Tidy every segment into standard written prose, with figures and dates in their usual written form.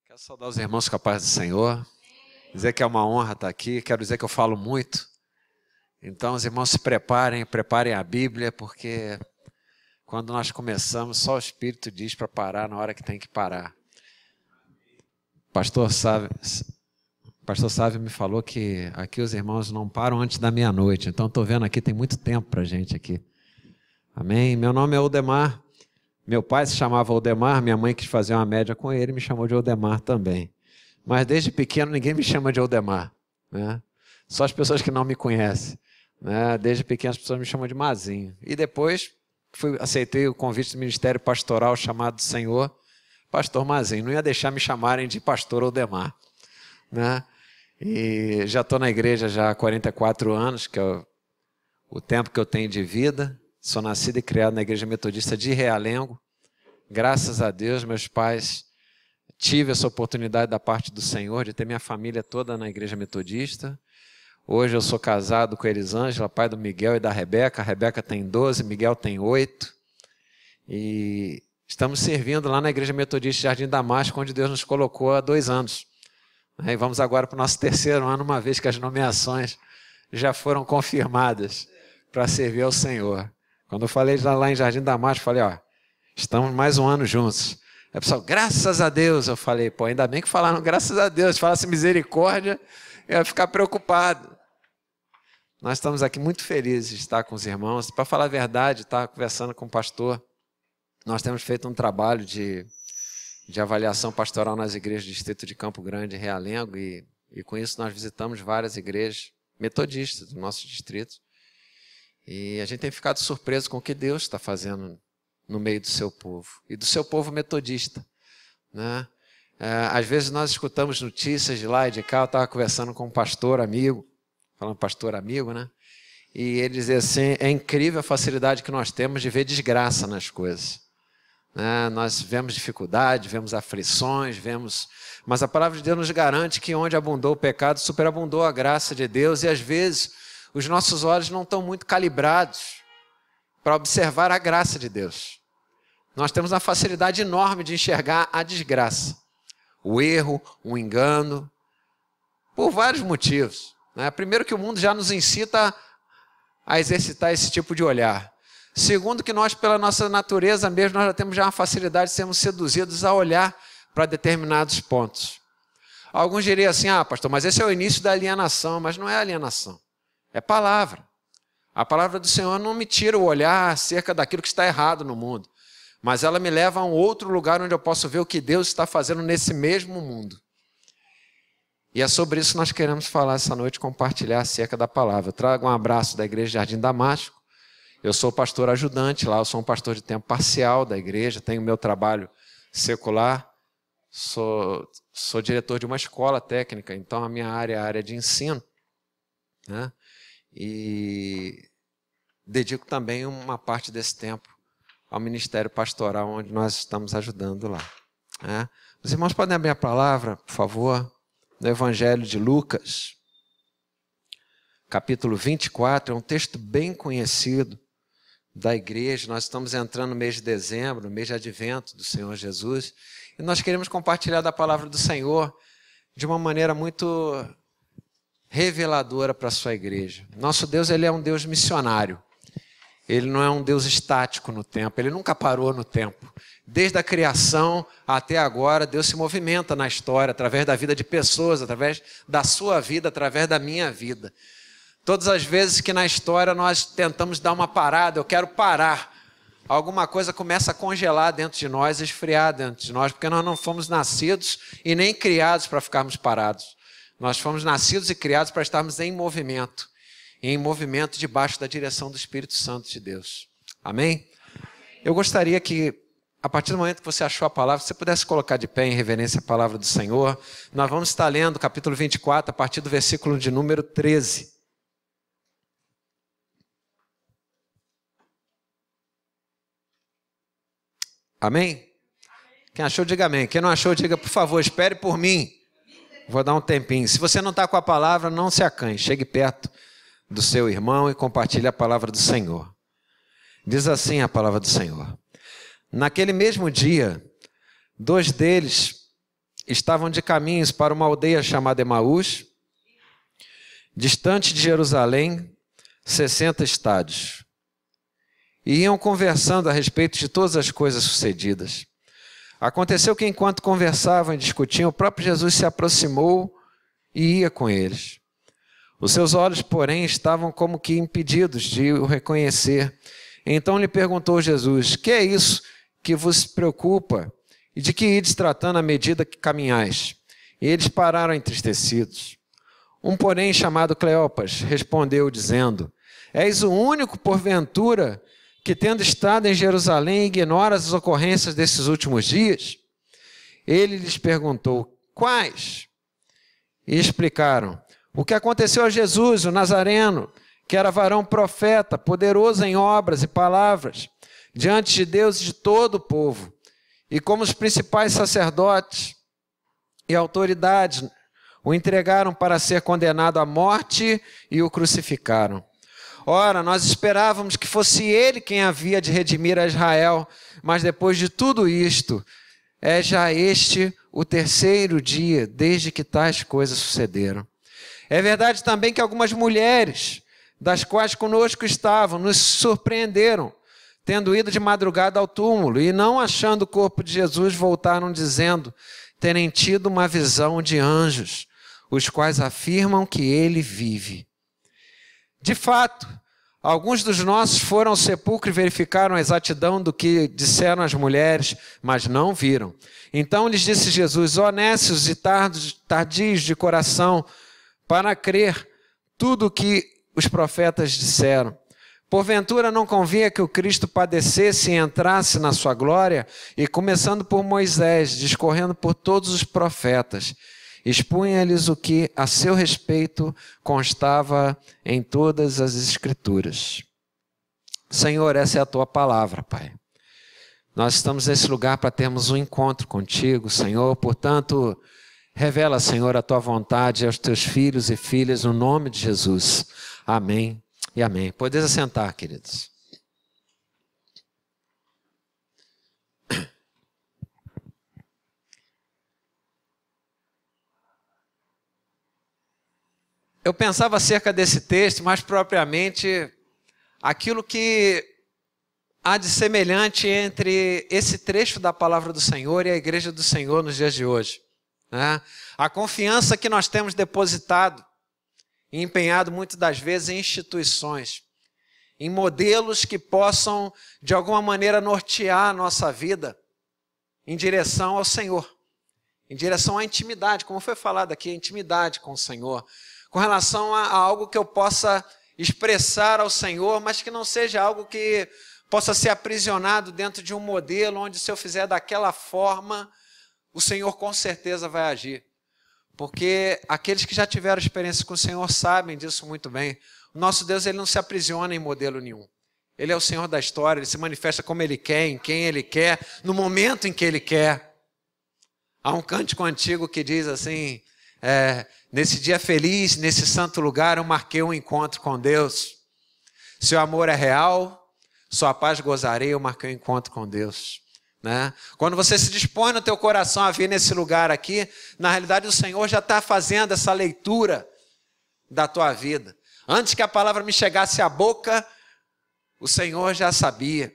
Quero saudar os irmãos com a paz do Senhor, dizer que é uma honra estar aqui, quero dizer que eu falo muito. Então os irmãos se preparem a Bíblia, porque quando nós começamos, só o Espírito diz para parar na hora que tem que parar. Pastor Sávio me falou que aqui os irmãos não param antes da meia-noite, então estou vendo aqui, tem muito tempo para a gente aqui. Amém? Meu nome é Odemar. Meu pai se chamava Odemar, minha mãe quis fazer uma média com ele, me chamou de Odemar também. Mas desde pequeno ninguém me chama de Odemar, né? Só as pessoas que não me conhecem, né? Desde pequeno as pessoas me chamam de Mazinho. E depois aceitei o convite do Ministério Pastoral chamado do Senhor, Pastor Mazinho. Não ia deixar me chamarem de Pastor Odemar, né? E já estou na igreja já há 44 anos, que é o tempo que eu tenho de vida. Sou nascido e criado na Igreja Metodista de Realengo. Graças a Deus, meus pais, tive essa oportunidade da parte do Senhor de ter minha família toda na Igreja Metodista. Hoje eu sou casado com a Elisângela, pai do Miguel e da Rebeca. A Rebeca tem 12, Miguel tem 8. E estamos servindo lá na Igreja Metodista de Jardim Damasco, onde Deus nos colocou há 2 anos. E vamos agora para o nosso 3º ano, uma vez que as nomeações já foram confirmadas para servir ao Senhor. Quando eu falei lá em Jardim Damasco, falei, estamos mais um ano juntos. Aí o pessoal, graças a Deus. Eu falei, ainda bem que falaram graças a Deus. Se falasse misericórdia, eu ia ficar preocupado. Nós estamos aqui muito felizes de estar com os irmãos. Para falar a verdade, estar conversando com o pastor, nós temos feito um trabalho de avaliação pastoral nas igrejas do Distrito de Campo Grande e Realengo, e com isso nós visitamos várias igrejas metodistas do nosso distrito. E a gente tem ficado surpreso com o que Deus está fazendo no meio do seu povo, e do seu povo metodista, né? Às vezes nós escutamos notícias de lá e de cá. Eu estava conversando com um pastor amigo, falando pastor amigo, né? E ele dizia assim, é incrível a facilidade que nós temos de ver desgraça nas coisas, né? Nós vemos dificuldade, vemos aflições, mas a palavra de Deus nos garante que onde abundou o pecado, superabundou a graça de Deus, e às vezes os nossos olhos não estão muito calibrados para observar a graça de Deus. Nós temos uma facilidade enorme de enxergar a desgraça, o erro, o engano, por vários motivos, né? Primeiro, que o mundo já nos incita a exercitar esse tipo de olhar. Segundo, que nós, pela nossa natureza mesmo, nós já temos uma facilidade de sermos seduzidos a olhar para determinados pontos. Alguns diriam assim, pastor, mas esse é o início da alienação. Mas não é alienação. É palavra. A palavra do Senhor não me tira o olhar acerca daquilo que está errado no mundo, mas ela me leva a um outro lugar onde eu posso ver o que Deus está fazendo nesse mesmo mundo. E é sobre isso que nós queremos falar essa noite, compartilhar acerca da palavra. Eu trago um abraço da Igreja de Jardim Damasco. Eu sou pastor ajudante lá, eu sou um pastor de tempo parcial da igreja, tenho meu trabalho secular, sou diretor de uma escola técnica, então a minha área é a área de ensino, né? E dedico também uma parte desse tempo ao ministério pastoral, onde nós estamos ajudando lá, né? Os irmãos podem abrir a palavra, por favor, no Evangelho de Lucas, capítulo 24, é um texto bem conhecido da igreja. Nós estamos entrando no mês de dezembro, no mês de advento do Senhor Jesus, e nós queremos compartilhar da palavra do Senhor de uma maneira muito reveladora para a sua igreja. Nosso Deus, ele é um Deus missionário. Ele não é um Deus estático no tempo, ele nunca parou no tempo. Desde a criação até agora, Deus se movimenta na história, através da vida de pessoas, através da sua vida, através da minha vida. Todas as vezes que na história nós tentamos dar uma parada, eu quero parar, alguma coisa começa a congelar dentro de nós, esfriar dentro de nós, porque nós não fomos nascidos e nem criados para ficarmos parados. Nós fomos nascidos e criados para estarmos em movimento debaixo da direção do Espírito Santo de Deus. Amém? Eu gostaria que, a partir do momento que você achou a palavra, você pudesse colocar de pé em reverência à palavra do Senhor. Nós vamos estar lendo o capítulo 24, a partir do versículo de número 13. Amém? Quem achou, diga amém. Quem não achou, diga, por favor, espere por mim. Vou dar um tempinho. Se você não está com a palavra, não se acanhe. Chegue perto do seu irmão e compartilhe a palavra do Senhor. Diz assim a palavra do Senhor. Naquele mesmo dia, 2 deles estavam de caminhos para uma aldeia chamada Emaús, distante de Jerusalém, 60 estádios. E iam conversando a respeito de todas as coisas sucedidas. Aconteceu que, enquanto conversavam e discutiam, o próprio Jesus se aproximou e ia com eles. Os seus olhos, porém, estavam como que impedidos de o reconhecer. Então lhe perguntou Jesus: que é isso que vos preocupa? E de que ides tratando à medida que caminhais? E eles pararam entristecidos. Um, porém, chamado Cleopas, respondeu, dizendo: és o único, porventura, que tendo estado em Jerusalém, ignoras as ocorrências desses últimos dias? Ele lhes perguntou: quais? E explicaram: o que aconteceu a Jesus, o Nazareno, que era varão profeta, poderoso em obras e palavras, diante de Deus e de todo o povo, e como os principais sacerdotes e autoridades o entregaram para ser condenado à morte e o crucificaram. Ora, nós esperávamos que fosse ele quem havia de redimir a Israel, mas depois de tudo isto, é já este o terceiro dia desde que tais coisas sucederam. É verdade também que algumas mulheres, das quais conosco estavam, nos surpreenderam, tendo ido de madrugada ao túmulo e não achando o corpo de Jesus, voltaram dizendo terem tido uma visão de anjos, os quais afirmam que ele vive. De fato, alguns dos nossos foram ao sepulcro e verificaram a exatidão do que disseram as mulheres, mas não viram. Então lhes disse Jesus: ó nécios e tardios de coração, para crer tudo o que os profetas disseram. Porventura não convinha que o Cristo padecesse e entrasse na sua glória? E começando por Moisés, discorrendo por todos os profetas, expunha-lhes o que a seu respeito constava em todas as Escrituras. Senhor, essa é a tua palavra, Pai. Nós estamos nesse lugar para termos um encontro contigo, Senhor. Portanto, revela, Senhor, a tua vontade aos teus filhos e filhas, no nome de Jesus. Amém e amém. Podeis assentar, queridos. Eu pensava acerca desse texto, mais propriamente, aquilo que há de semelhante entre esse trecho da palavra do Senhor e a igreja do Senhor nos dias de hoje. Né? A confiança que nós temos depositado e empenhado muitas das vezes em instituições, em modelos que possam, de alguma maneira, nortear a nossa vida em direção ao Senhor, em direção à intimidade, como foi falado aqui, a intimidade com o Senhor, com relação a algo que eu possa expressar ao Senhor, mas que não seja algo que possa ser aprisionado dentro de um modelo onde, se eu fizer daquela forma, o Senhor com certeza vai agir. Porque aqueles que já tiveram experiência com o Senhor sabem disso muito bem. O nosso Deus, ele não se aprisiona em modelo nenhum. Ele é o Senhor da história, ele se manifesta como ele quer, em quem ele quer, no momento em que ele quer. Há um cântico antigo que diz assim: nesse dia feliz, nesse santo lugar, eu marquei um encontro com Deus. Seu amor é real, sua paz gozarei, eu marquei um encontro com Deus. Né? Quando você se dispõe no teu coração a vir nesse lugar aqui, na realidade o Senhor já está fazendo essa leitura da tua vida. Antes que a palavra me chegasse à boca, o Senhor já sabia.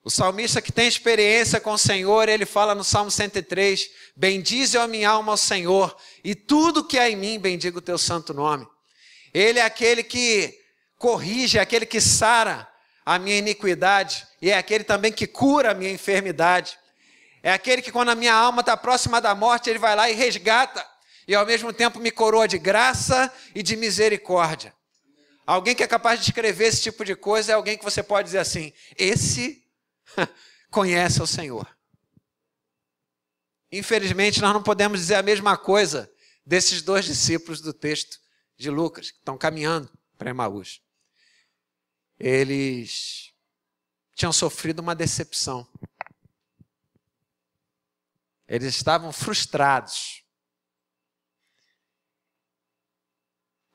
O salmista que tem experiência com o Senhor, ele fala no Salmo 103, bendize a minha alma ao Senhor, e tudo que há em mim bendiga o teu santo nome. Ele é aquele que corrige, é aquele que sara a minha iniquidade, e é aquele também que cura a minha enfermidade. É aquele que, quando a minha alma está próxima da morte, ele vai lá e resgata, e ao mesmo tempo me coroa de graça e de misericórdia. Alguém que é capaz de escrever esse tipo de coisa é alguém que você pode dizer assim: esse conhece o Senhor. Infelizmente, nós não podemos dizer a mesma coisa desses dois discípulos do texto de Lucas, que estão caminhando para Emaús. Eles tinham sofrido uma decepção. Eles estavam frustrados.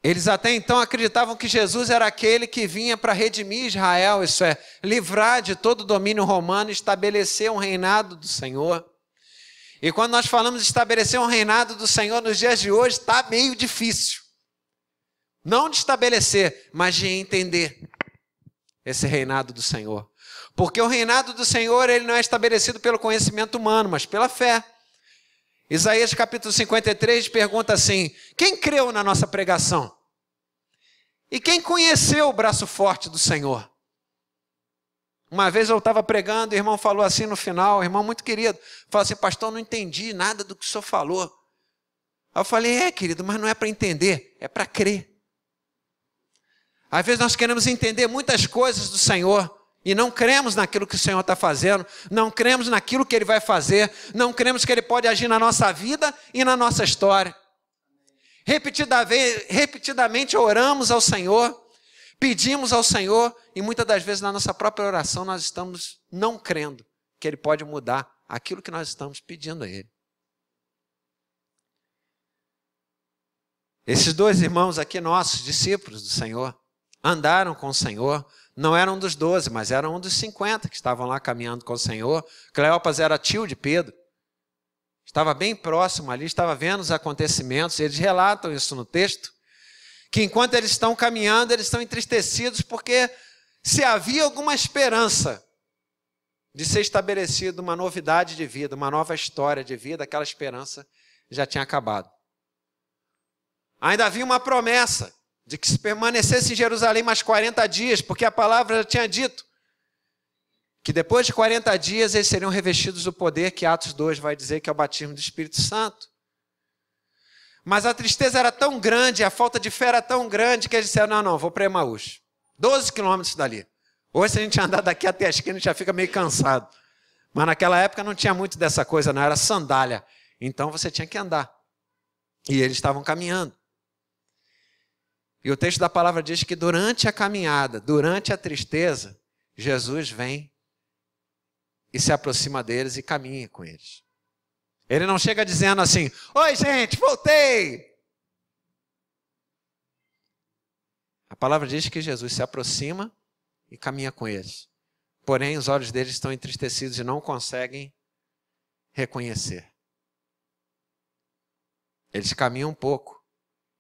Eles até então acreditavam que Jesus era aquele que vinha para redimir Israel, isso é, livrar de todo o domínio romano e estabelecer um reinado do Senhor. E quando nós falamos de estabelecer um reinado do Senhor nos dias de hoje, está meio difícil. Não de estabelecer, mas de entender esse reinado do Senhor. Porque o reinado do Senhor, ele não é estabelecido pelo conhecimento humano, mas pela fé. Isaías capítulo 53 pergunta assim: quem creu na nossa pregação? E quem conheceu o braço forte do Senhor? Uma vez eu estava pregando, o irmão falou assim no final, o irmão muito querido, falou assim: pastor, não entendi nada do que o senhor falou. Aí eu falei: querido, mas não é para entender, é para crer. Às vezes nós queremos entender muitas coisas do Senhor e não cremos naquilo que o Senhor está fazendo, não cremos naquilo que Ele vai fazer, não cremos que Ele pode agir na nossa vida e na nossa história. Repetidamente oramos ao Senhor, pedimos ao Senhor e muitas das vezes na nossa própria oração nós estamos não crendo que Ele pode mudar aquilo que nós estamos pedindo a Ele. Esses dois irmãos aqui, nossos discípulos do Senhor, andaram com o Senhor, não eram dos 12, mas eram um dos 50 que estavam lá caminhando com o Senhor. Cleopas era tio de Pedro, estava bem próximo ali, estava vendo os acontecimentos, eles relatam isso no texto, que enquanto eles estão caminhando, eles estão entristecidos, porque se havia alguma esperança de ser estabelecida uma novidade de vida, uma nova história de vida, aquela esperança já tinha acabado. Ainda havia uma promessa de que se permanecesse em Jerusalém mais 40 dias, porque a palavra já tinha dito que depois de 40 dias eles seriam revestidos do poder que Atos 2 vai dizer que é o batismo do Espírito Santo. Mas a tristeza era tão grande, a falta de fé era tão grande, que eles disseram: não, vou para Emaús, 12 quilômetros dali. Hoje, se a gente andar daqui até a esquina, a gente já fica meio cansado. Mas naquela época não tinha muito dessa coisa, não, era sandália. Então você tinha que andar. E eles estavam caminhando. E o texto da palavra diz que durante a caminhada, durante a tristeza, Jesus vem e se aproxima deles e caminha com eles. Ele não chega dizendo assim: oi gente, voltei. A palavra diz que Jesus se aproxima e caminha com eles. Porém, os olhos deles estão entristecidos e não conseguem reconhecer. Eles caminham um pouco.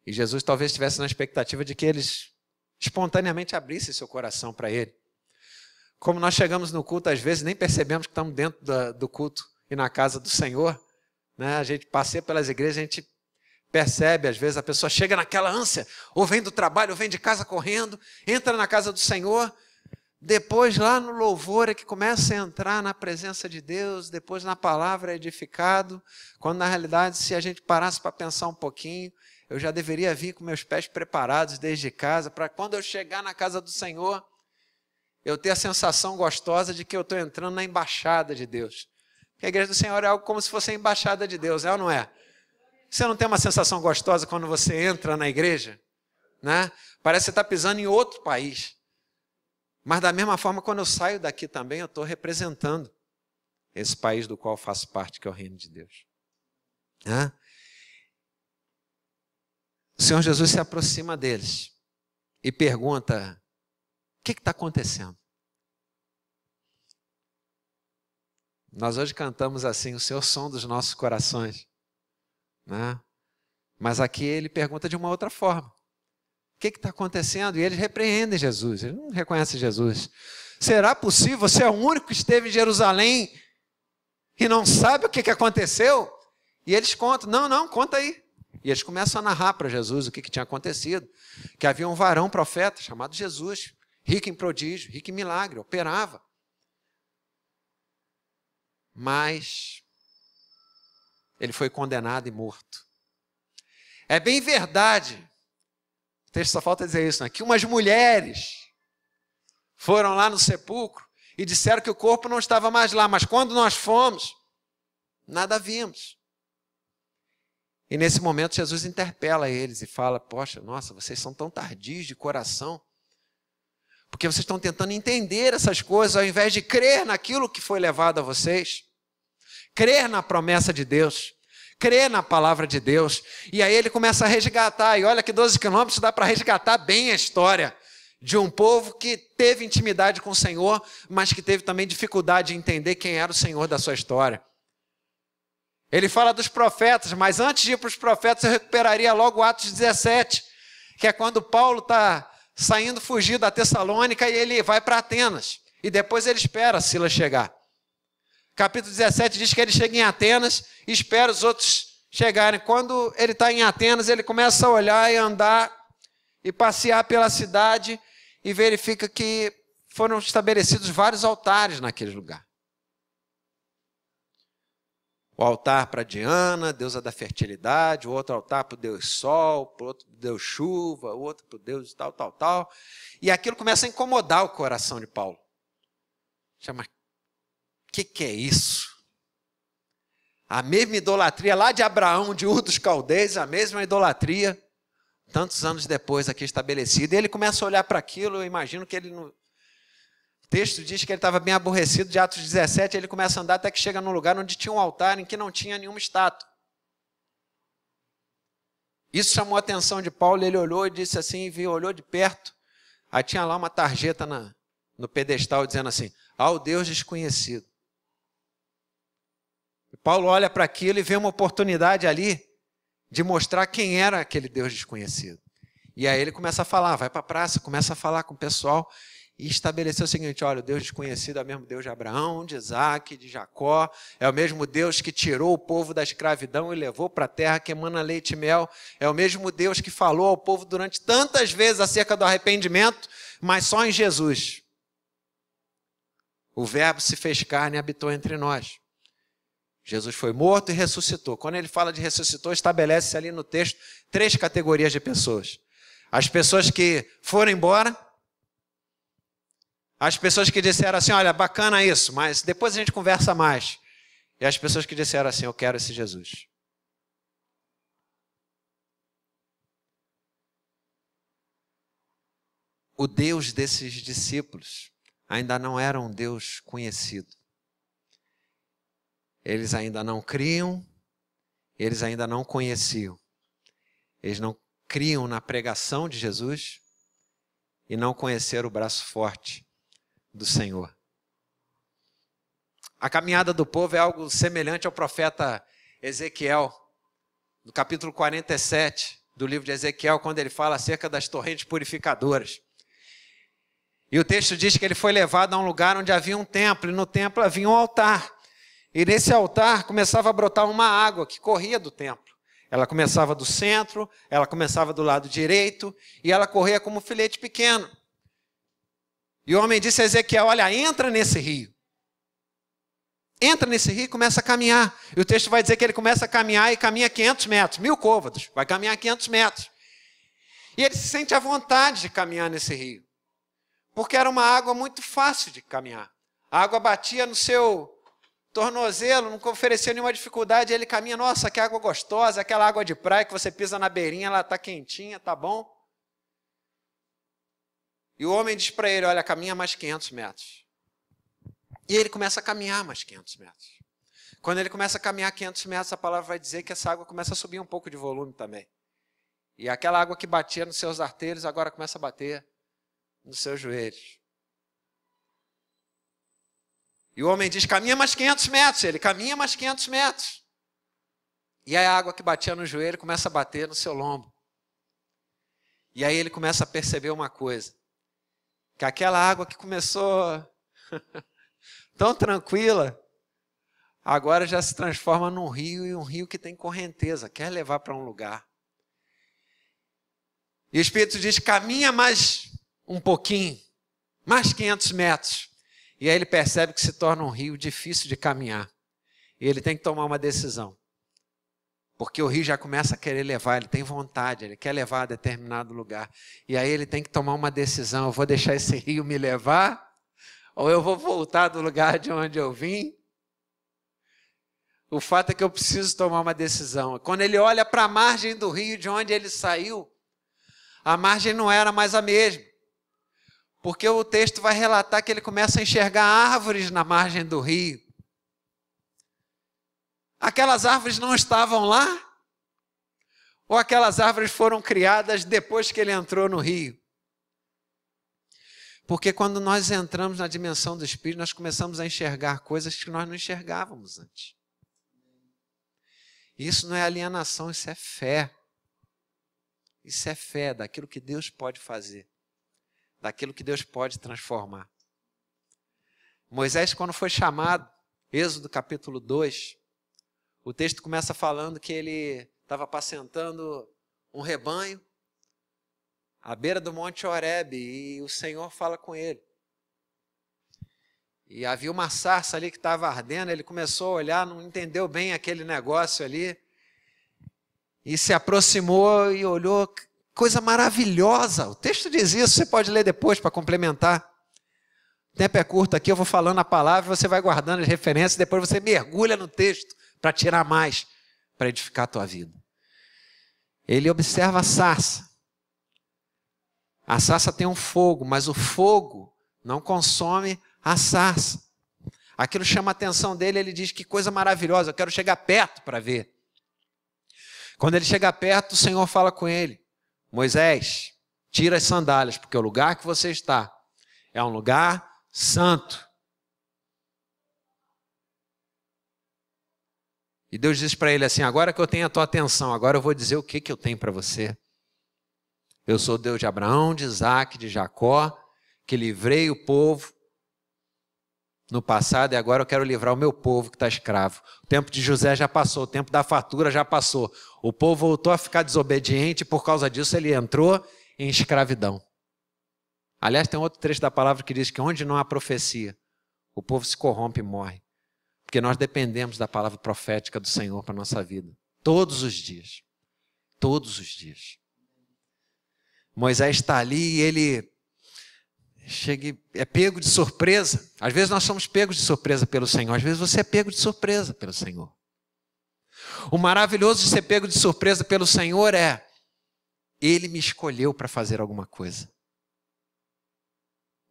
E Jesus talvez estivesse na expectativa de que eles espontaneamente abrissem seu coração para Ele. Como nós chegamos no culto, às vezes nem percebemos que estamos dentro do culto e na casa do Senhor, né? A gente passeia pelas igrejas, a gente percebe, às vezes a pessoa chega naquela ânsia, ou vem do trabalho, ou vem de casa correndo, entra na casa do Senhor, depois lá no louvor é que começa a entrar na presença de Deus, depois na palavra é edificado, quando na realidade, se a gente parasse para pensar um pouquinho, eu já deveria vir com meus pés preparados desde casa, para quando eu chegar na casa do Senhor, eu ter a sensação gostosa de que eu estou entrando na embaixada de Deus. Porque a igreja do Senhor é algo como se fosse a embaixada de Deus, é ou não é? Você não tem uma sensação gostosa quando você entra na igreja? Né? Parece que você está pisando em outro país. Mas da mesma forma, quando eu saio daqui também, eu estou representando esse país do qual eu faço parte, que é o reino de Deus. Né? O Senhor Jesus se aproxima deles e pergunta: o que está acontecendo? Nós hoje cantamos assim: o Senhor som dos nossos corações. Né? Mas aqui ele pergunta de uma outra forma: o que está acontecendo? E eles repreendem Jesus, eles não reconhecem Jesus. Será possível? Você é o único que esteve em Jerusalém e não sabe o que aconteceu? E eles contam: não, conta aí. E eles começam a narrar para Jesus o que tinha acontecido. Que havia um varão profeta chamado Jesus, rico em prodígio, rico em milagre, operava. Mas ele foi condenado e morto. É bem verdade, o texto só falta dizer isso, né? Que umas mulheres foram lá no sepulcro e disseram que o corpo não estava mais lá, mas quando nós fomos, nada vimos. E nesse momento Jesus interpela eles e fala: poxa, nossa, vocês são tão tardios de coração, porque vocês estão tentando entender essas coisas ao invés de crer naquilo que foi levado a vocês, crer na promessa de Deus, crer na palavra de Deus. E aí ele começa a resgatar, e olha que 12 quilômetros dá para resgatar bem a história de um povo que teve intimidade com o Senhor, mas que teve também dificuldade de entender quem era o Senhor da sua história. Ele fala dos profetas, mas antes de ir para os profetas, eu recuperaria logo Atos 17, que é quando Paulo está saindo, fugido da Tessalônica, e ele vai para Atenas. E depois ele espera Silas chegar. Capítulo 17 diz que ele chega em Atenas e espera os outros chegarem. Quando ele está em Atenas, ele começa a olhar e andar e passear pela cidade e verifica que foram estabelecidos vários altares naquele lugar. O altar para Diana, deusa da fertilidade, o outro altar para o deus Sol, o outro para o deus Chuva, o outro para o deus tal. E aquilo começa a incomodar o coração de Paulo. Chama, o que é isso? A mesma idolatria lá de Abraão, de Ur dos Caldeus, a mesma idolatria, tantos anos depois aqui estabelecida. E ele começa a olhar para aquilo, eu imagino que ele não... O texto diz que ele estava bem aborrecido, de Atos 17, ele começa a andar até que chega num lugar onde tinha um altar em que não tinha nenhuma estátua. Isso chamou a atenção de Paulo, ele olhou e disse assim, olhou de perto, aí tinha lá uma tarjeta no pedestal dizendo assim, ao Deus desconhecido. E Paulo olha para aquilo e vê uma oportunidade ali de mostrar quem era aquele Deus desconhecido. E aí ele começa a falar, vai para a praça, começa a falar com o pessoal, e estabeleceu o seguinte, olha, o Deus desconhecido é o mesmo Deus de Abraão, de Isaac, de Jacó, é o mesmo Deus que tirou o povo da escravidão e levou para a terra que emana leite e mel, é o mesmo Deus que falou ao povo durante tantas vezes acerca do arrependimento, mas só em Jesus. O verbo se fez carne e habitou entre nós. Jesus foi morto e ressuscitou. Quando ele fala de ressuscitou, estabelece ali no texto 3 categorias de pessoas. As pessoas que foram embora, as pessoas que disseram assim, olha, bacana isso, mas depois a gente conversa mais. E as pessoas que disseram assim, eu quero esse Jesus. O Deus desses discípulos ainda não era um Deus conhecido. Eles ainda não criam, eles ainda não conheciam. Eles não criam na pregação de Jesus e não conheceram o braço forte do Senhor. A caminhada do povo é algo semelhante ao profeta Ezequiel, no capítulo 47 do livro de Ezequiel, quando ele fala acerca das torrentes purificadoras. E o texto diz que ele foi levado a um lugar onde havia um templo, e no templo havia um altar. E nesse altar começava a brotar uma água que corria do templo. Ela começava do centro, ela começava do lado direito, e ela corria como um filete pequeno. E o homem disse a Ezequiel, olha, entra nesse rio. Entra nesse rio e começa a caminhar. E o texto vai dizer que ele começa a caminhar e caminha 500 metros, 1000 côvados, vai caminhar 500 metros. E ele se sente à vontade de caminhar nesse rio. Porque era uma água muito fácil de caminhar. A água batia no seu tornozelo, não oferecia nenhuma dificuldade, ele caminha, nossa, que água gostosa, aquela água de praia que você pisa na beirinha, ela está quentinha, tá bom? E o homem diz para ele, olha, caminha mais 500 metros. E ele começa a caminhar mais 500 metros. Quando ele começa a caminhar 500 metros, a palavra vai dizer que essa água começa a subir um pouco de volume também. E aquela água que batia nos seus artérios, agora começa a bater nos seus joelhos. E o homem diz, caminha mais 500 metros. Ele caminha mais 500 metros. E aí a água que batia no joelho começa a bater no seu lombo. E aí ele começa a perceber uma coisa. Que aquela água que começou tão tranquila, agora já se transforma num rio, e um rio que tem correnteza, quer levar para um lugar. E o Espírito diz, caminha mais um pouquinho, mais 500 metros. E aí ele percebe que se torna um rio difícil de caminhar. E ele tem que tomar uma decisão. Porque o rio já começa a querer levar, ele tem vontade, ele quer levar a determinado lugar. E aí ele tem que tomar uma decisão, eu vou deixar esse rio me levar? Ou eu vou voltar do lugar de onde eu vim? O fato é que eu preciso tomar uma decisão. Quando ele olha para a margem do rio de onde ele saiu, a margem não era mais a mesma. Porque o texto vai relatar que ele começa a enxergar árvores na margem do rio. Aquelas árvores não estavam lá? Ou aquelas árvores foram criadas depois que ele entrou no rio? Porque quando nós entramos na dimensão do Espírito, nós começamos a enxergar coisas que nós não enxergávamos antes. Isso não é alienação, isso é fé. Isso é fé daquilo que Deus pode fazer, daquilo que Deus pode transformar. Moisés, quando foi chamado, Êxodo capítulo 2, o texto começa falando que ele estava apacentando um rebanho à beira do Monte Horebe, e o Senhor fala com ele. E havia uma sarça ali que estava ardendo, ele começou a olhar, não entendeu bem aquele negócio ali, e se aproximou e olhou, coisa maravilhosa. O texto diz isso, você pode ler depois para complementar. O tempo é curto aqui, eu vou falando a palavra, você vai guardando as referências, depois você mergulha no texto para tirar mais, para edificar a tua vida. Ele observa a sarça. A sarça tem um fogo, mas o fogo não consome a sarça. Aquilo chama a atenção dele, ele diz, que coisa maravilhosa, eu quero chegar perto para ver. Quando ele chega perto, o Senhor fala com ele: Moisés, tira as sandálias, porque o lugar que você está é um lugar santo. E Deus diz para ele assim: agora que eu tenho a tua atenção, agora eu vou dizer o que eu tenho para você. Eu sou Deus de Abraão, de Isaac, de Jacó, que livrei o povo no passado, e agora eu quero livrar o meu povo que está escravo. O tempo de José já passou, o tempo da fartura já passou. O povo voltou a ficar desobediente, e por causa disso ele entrou em escravidão. Aliás, tem outro trecho da palavra que diz que onde não há profecia, o povo se corrompe e morre. Porque nós dependemos da palavra profética do Senhor para a nossa vida. Todos os dias. Todos os dias. Moisés está ali e ele é pego de surpresa. Às vezes nós somos pegos de surpresa pelo Senhor. Às vezes você é pego de surpresa pelo Senhor. O maravilhoso de ser pego de surpresa pelo Senhor é: Ele me escolheu para fazer alguma coisa.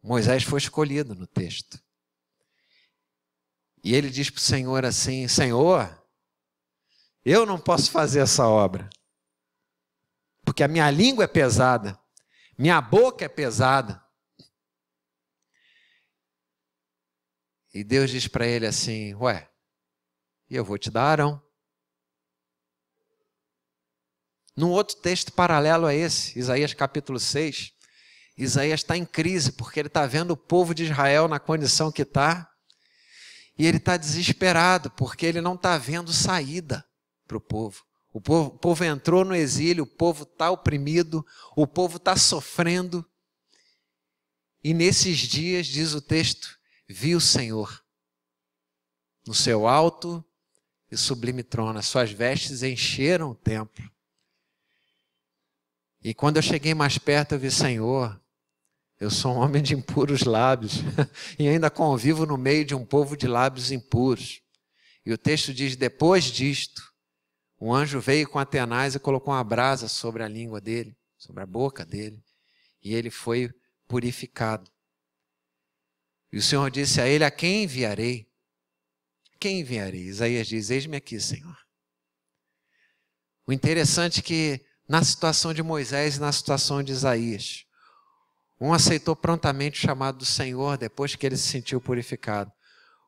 Moisés foi escolhido no texto. E ele diz para o Senhor assim: Senhor, eu não posso fazer essa obra, porque a minha língua é pesada, minha boca é pesada. E Deus diz para ele assim: ué, e eu vou te dar Arão. Num outro texto paralelo a esse, Isaías capítulo 6, Isaías está em crise, porque ele está vendo o povo de Israel na condição que está, e ele está desesperado, porque ele não está vendo saída para o povo. O povo entrou no exílio, o povo está oprimido, o povo está sofrendo. E nesses dias, diz o texto, vi o Senhor no seu alto e sublime trono, as suas vestes encheram o templo. E quando eu cheguei mais perto, eu vi: Senhor, eu sou um homem de impuros lábios e ainda convivo no meio de um povo de lábios impuros. E o texto diz: depois disto, um anjo veio com Atenaz e colocou uma brasa sobre a língua dele, sobre a boca dele, e ele foi purificado. E o Senhor disse a ele: a quem enviarei? Quem enviarei? Isaías diz: eis-me aqui, Senhor. O interessante é que na situação de Moisés e na situação de Isaías, um aceitou prontamente o chamado do Senhor depois que ele se sentiu purificado.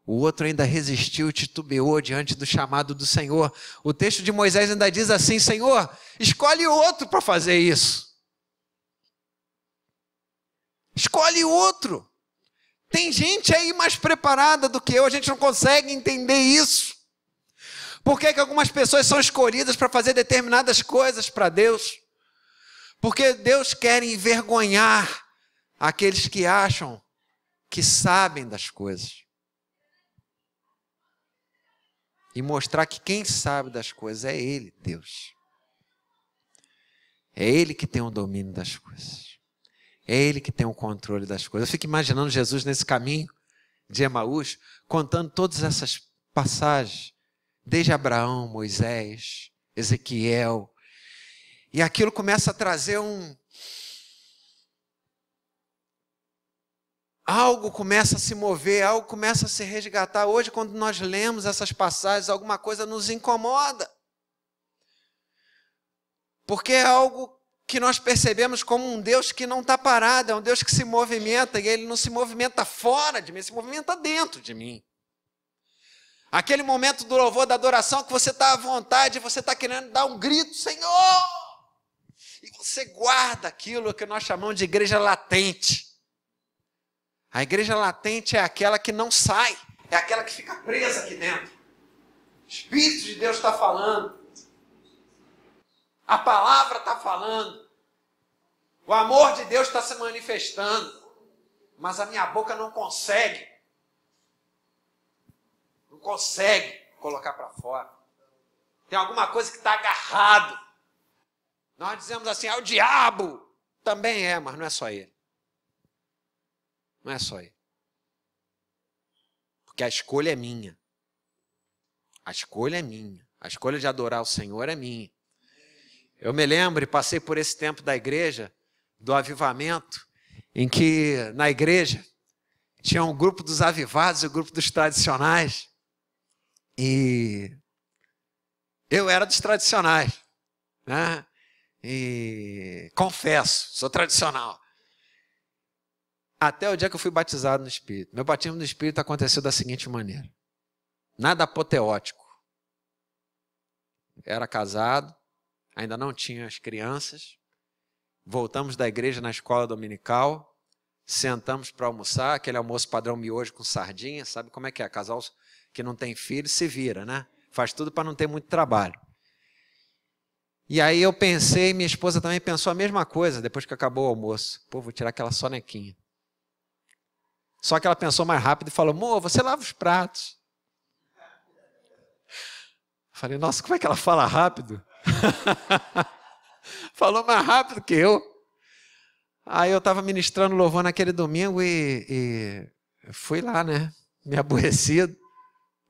O outro ainda resistiu e titubeou diante do chamado do Senhor. O texto de Moisés ainda diz assim: Senhor, escolhe outro para fazer isso. Escolhe outro. Tem gente aí mais preparada do que eu, a gente não consegue entender isso. Por que algumas pessoas são escolhidas para fazer determinadas coisas para Deus? Porque Deus quer envergonhar aqueles que acham que sabem das coisas. E mostrar que quem sabe das coisas é Ele, Deus. É Ele que tem o domínio das coisas. É Ele que tem o controle das coisas. Eu fico imaginando Jesus nesse caminho de Emaús, contando todas essas passagens, desde Abraão, Moisés, Ezequiel. E aquilo começa a trazer algo começa a se mover, algo começa a se resgatar. Hoje, quando nós lemos essas passagens, alguma coisa nos incomoda. Porque é algo que nós percebemos como um Deus que não está parado, é um Deus que se movimenta, e Ele não se movimenta fora de mim, Ele se movimenta dentro de mim. Aquele momento do louvor, da adoração, que você está à vontade, você está querendo dar um grito, Senhor! E você guarda aquilo que nós chamamos de igreja latente. A igreja latente é aquela que não sai, é aquela que fica presa aqui dentro. O Espírito de Deus está falando. A palavra está falando. O amor de Deus está se manifestando. Mas a minha boca não consegue. Não consegue colocar para fora. Tem alguma coisa que está agarrado. Nós dizemos assim, é o diabo. Também é, mas não é só ele. Não é só ele. Porque a escolha é minha. A escolha é minha. A escolha de adorar o Senhor é minha. Eu me lembro e passei por esse tempo da igreja, do avivamento, em que na igreja tinha um grupo dos avivados e o grupo dos tradicionais. E eu era dos tradicionais, né? E confesso, sou tradicional. Até o dia que eu fui batizado no Espírito. Meu batismo no Espírito aconteceu da seguinte maneira. Nada apoteótico. Era casado, ainda não tinha as crianças. Voltamos da igreja na escola dominical. Sentamos para almoçar, aquele almoço padrão miojo com sardinha. Sabe como é que é? Casal que não tem filho se vira, né? Faz tudo para não ter muito trabalho. E aí eu pensei, minha esposa também pensou a mesma coisa, depois que acabou o almoço. Pô, vou tirar aquela sonequinha. Só que ela pensou mais rápido e falou, amor, você lava os pratos. Falei, nossa, como é que ela fala rápido? Falou mais rápido que eu. Aí eu estava ministrando louvor naquele domingo e fui lá, né? Me aborrecido.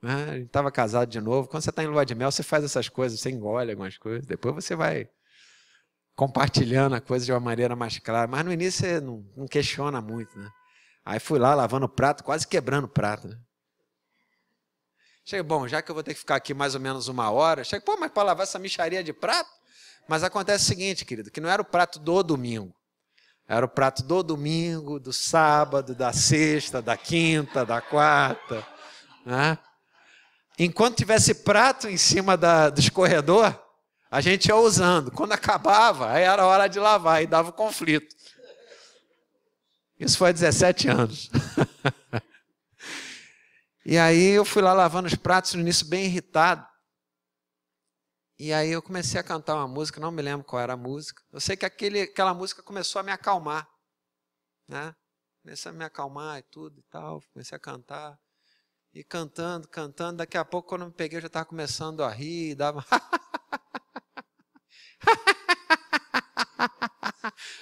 Né? A gente estava casado de novo. Quando você está em lua de mel, você faz essas coisas, você engole algumas coisas. Depois você vai compartilhando a coisa de uma maneira mais clara. Mas no início você não questiona muito, né? Aí fui lá lavando o prato, quase quebrando o prato. Né? Cheguei, bom, já que eu vou ter que ficar aqui mais ou menos 1 hora, cheguei, pô, mas para lavar essa mixaria de prato? Mas acontece o seguinte, querido, que não era o prato do domingo. Era o prato do domingo, do sábado, da sexta, da quinta, da quarta. Né? Enquanto tivesse prato em cima do escorredor, a gente ia usando. Quando acabava, aí era hora de lavar, e dava o conflito. Isso foi há 17 anos. E aí eu fui lá lavando os pratos, no início bem irritado. E aí eu comecei a cantar uma música, não me lembro qual era a música. Eu sei que aquela música começou a me acalmar. Né? Comecei a me acalmar e tudo e tal. Comecei a cantar. E cantando, cantando. Daqui a pouco, quando eu me peguei, eu já estava começando a rir. Dava...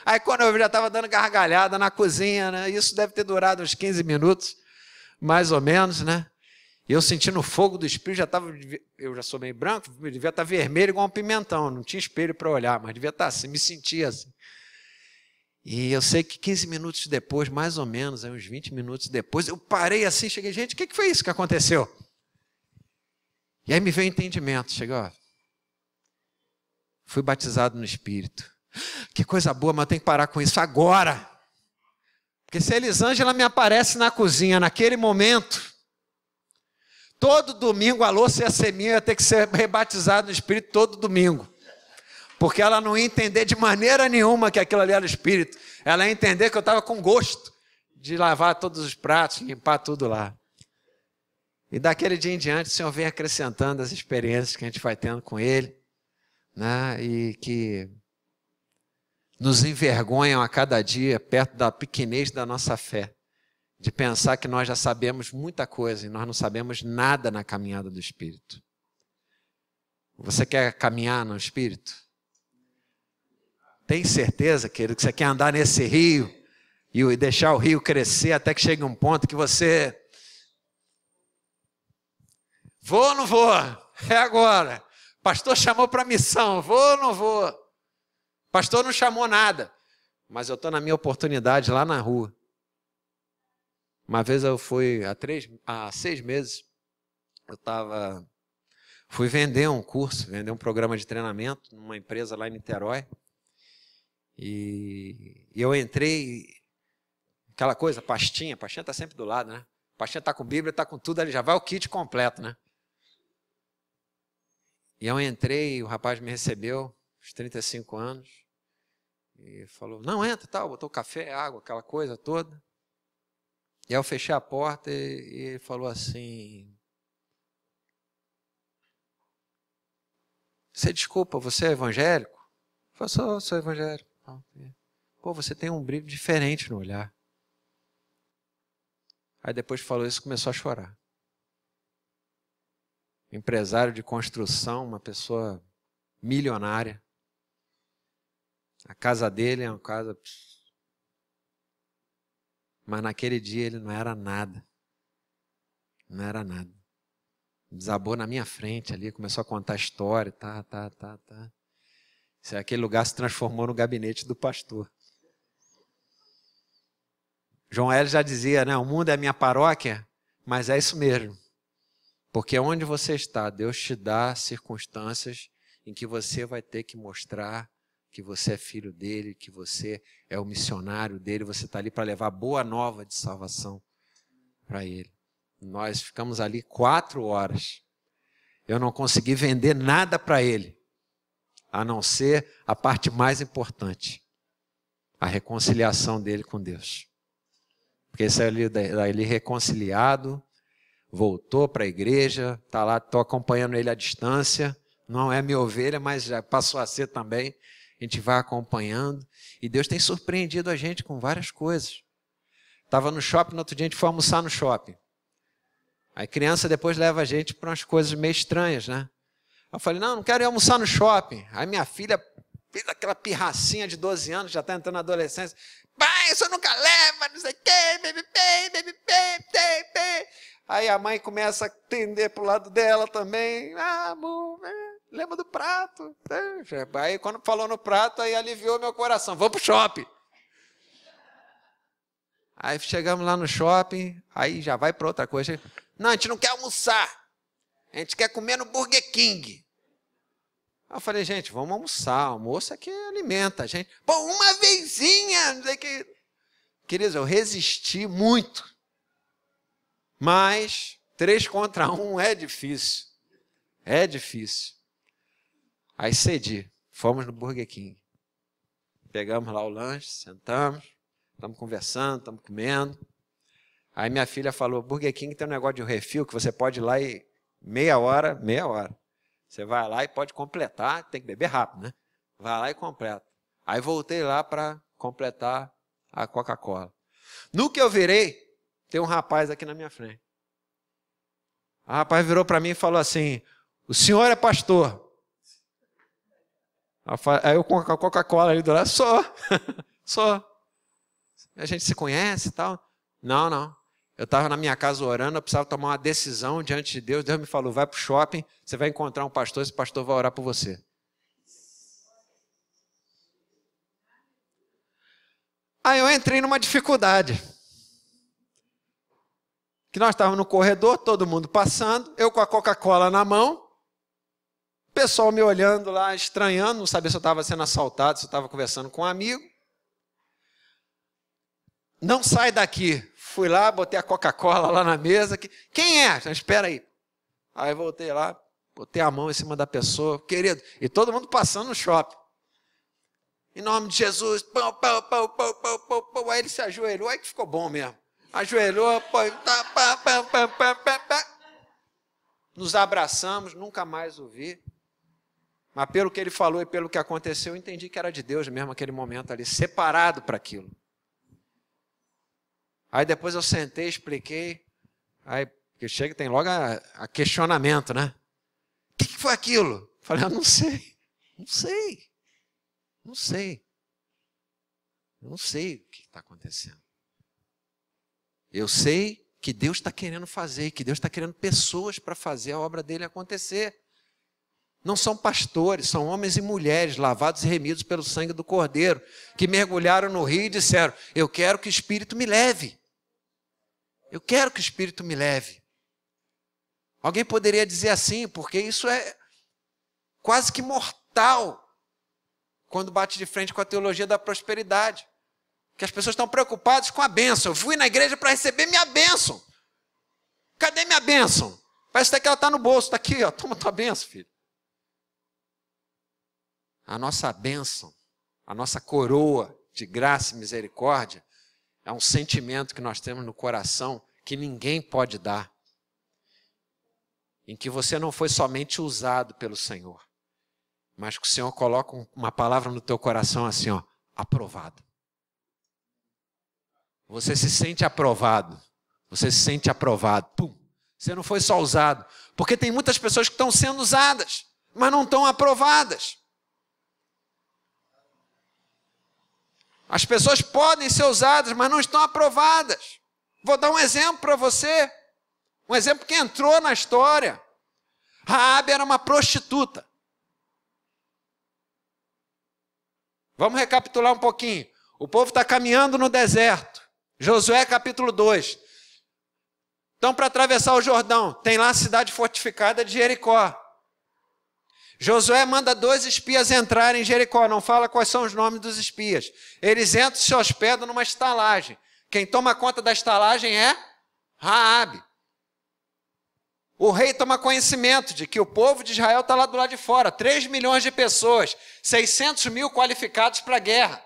Aí quando eu já estava dando gargalhada na cozinha, né? Isso deve ter durado uns 15 minutos, mais ou menos, né? E eu sentindo o fogo do Espírito, eu já sou meio branco, devia estar vermelho igual um pimentão, não tinha espelho para olhar, mas devia estar assim, me sentia assim. E eu sei que 15 minutos depois, mais ou menos, aí uns 20 minutos depois, eu parei assim, cheguei, gente, o que foi isso que aconteceu? E aí me veio o entendimento, cheguei, ó, fui batizado no Espírito. Que coisa boa, mas eu tenho que parar com isso agora. Porque se a Elisângela me aparece na cozinha naquele momento, todo domingo a louça ia ser minha, ia ter que ser rebatizado no Espírito todo domingo. Porque ela não ia entender de maneira nenhuma que aquilo ali era o Espírito. Ela ia entender que eu estava com gosto de lavar todos os pratos, limpar tudo lá. E daquele dia em diante o Senhor vem acrescentando as experiências que a gente vai tendo com Ele, né? E que nos envergonham a cada dia perto da pequenez da nossa fé, de pensar que nós já sabemos muita coisa e nós não sabemos nada na caminhada do Espírito. Você quer caminhar no Espírito? Tem certeza, querido, que você quer andar nesse rio e deixar o rio crescer até que chegue um ponto que você... Vou ou não vou? É agora. Pastor chamou para missão, vou ou não vou? Pastor não chamou nada, mas eu estou na minha oportunidade lá na rua. Uma vez eu fui, há 6 meses, fui vender um curso, vender um programa de treinamento numa empresa lá em Niterói. E eu entrei, aquela coisa, pastinha está sempre do lado, né? Pastinha está com Bíblia, está com tudo, ali já vai o kit completo, né? E eu entrei, o rapaz me recebeu, uns 35 anos, e falou, não, entra, tal, botou café, água, aquela coisa toda. E aí eu fechei a porta e ele falou assim, desculpa, você é evangélico? Eu falei, sou evangélico. Pô, você tem um brilho diferente no olhar. Aí depois que falou isso, começou a chorar. Empresário de construção, uma pessoa milionária. A casa dele é uma casa... Mas naquele dia ele não era nada. Não era nada. Desabou na minha frente ali, começou a contar a história. Tá. Aquele lugar se transformou no gabinete do pastor. João Hélio já dizia, né? O mundo é a minha paróquia, mas é isso mesmo. Porque onde você está, Deus te dá circunstâncias em que você vai ter que mostrar que você é filho dele, que você é o missionário dele, você está ali para levar boa nova de salvação para ele. Nós ficamos ali 4 horas. Eu não consegui vender nada para ele, a não ser a parte mais importante, a reconciliação dele com Deus. Porque saiu ali reconciliado, voltou para a igreja, está lá, estou acompanhando ele à distância, não é minha ovelha, mas já passou a ser também, a gente vai acompanhando, e Deus tem surpreendido a gente com várias coisas. Estava no shopping, no outro dia a gente foi almoçar no shopping. Aí criança depois leva a gente para umas coisas meio estranhas, né? Eu falei, não quero ir almoçar no shopping. Aí minha filha fez aquela pirracinha de 12 anos, já está entrando na adolescência. Pai, isso nunca leva, não sei o quê, baby. Aí a mãe começa a tender para o lado dela também. Ah, amor, lembra do prato. Aí quando falou no prato, aí aliviou meu coração. Vamos para o shopping. Aí chegamos lá no shopping, aí já vai para outra coisa. Não, a gente não quer almoçar. A gente quer comer no Burger King. Aí eu falei, gente, vamos almoçar. Almoço é que alimenta a gente. Pô, uma vezinha. Não sei que... Queridos, eu resisti muito. Mas 3 contra 1 é difícil. É difícil. Aí cedi. Fomos no Burger King. Pegamos lá o lanche, sentamos. Estamos conversando, estamos comendo. Aí minha filha falou, Burger King tem um negócio de refil que você pode ir lá e meia hora. Você vai lá e pode completar, tem que beber rápido, né? Vai lá e completa. Aí voltei lá para completar a Coca-Cola. No que eu virei, tem um rapaz aqui na minha frente. O rapaz virou para mim e falou assim, o senhor é pastor? Aí eu com a Coca-Cola ali do lado, sou. A gente se conhece e tal? Não. Eu estava na minha casa orando, eu precisava tomar uma decisão diante de Deus. Deus me falou, vai para o shopping, você vai encontrar um pastor, esse pastor vai orar por você. Aí eu entrei numa dificuldade. Que nós estávamos no corredor, todo mundo passando, eu com a Coca-Cola na mão, o pessoal me olhando lá, estranhando, não sabia se eu estava sendo assaltado, se eu estava conversando com um amigo. Não sai daqui. Fui lá, botei a Coca-Cola lá na mesa. Quem é? Espera aí. Aí voltei lá, botei a mão em cima da pessoa. Querido, e todo mundo passando no shopping. Em nome de Jesus. Pão. Aí ele se ajoelhou. Aí que ficou bom mesmo. Ajoelhou. Nos abraçamos, nunca mais o vi. Mas pelo que ele falou e pelo que aconteceu, eu entendi que era de Deus mesmo aquele momento ali, separado para aquilo. Aí depois eu sentei, expliquei, aí porque chega tem logo a questionamento, né? O que foi aquilo? Falei, eu não sei o que está acontecendo. Eu sei que Deus está querendo fazer, que Deus está querendo pessoas para fazer a obra dele acontecer. Não são pastores, são homens e mulheres lavados e remidos pelo sangue do Cordeiro, que mergulharam no rio e disseram, eu quero que o Espírito me leve. Eu quero que o Espírito me leve. Alguém poderia dizer assim, porque isso é quase que mortal quando bate de frente com a teologia da prosperidade. Que as pessoas estão preocupadas com a bênção. Eu fui na igreja para receber minha bênção. Cadê minha bênção? Parece até que ela está no bolso. Está aqui, ó. Toma tua bênção, filho. a nossa bênção, a nossa coroa de graça e misericórdia é um sentimento que nós temos no coração que ninguém pode dar. Em que você não foi somente usado pelo Senhor, mas que o Senhor coloca uma palavra no teu coração assim, ó, aprovado. Você se sente aprovado. Você se sente aprovado. Pum. Você não foi só usado. Porque tem muitas pessoas que estão sendo usadas, mas não estão aprovadas. As pessoas podem ser usadas, mas não estão aprovadas. Vou dar um exemplo para você. Um exemplo que entrou na história. Raabe era uma prostituta. Vamos recapitular um pouquinho. O povo está caminhando no deserto. Josué capítulo 2. Então, para atravessar o Jordão, tem lá a cidade fortificada de Jericó. Josué manda 2 espias entrarem em Jericó. Não fala quais são os nomes dos espias. Eles entram e se hospedam numa estalagem. Quem toma conta da estalagem é Raabe. O rei toma conhecimento de que o povo de Israel está lá do lado de fora. 3 milhões de pessoas. 600 mil qualificados para a guerra.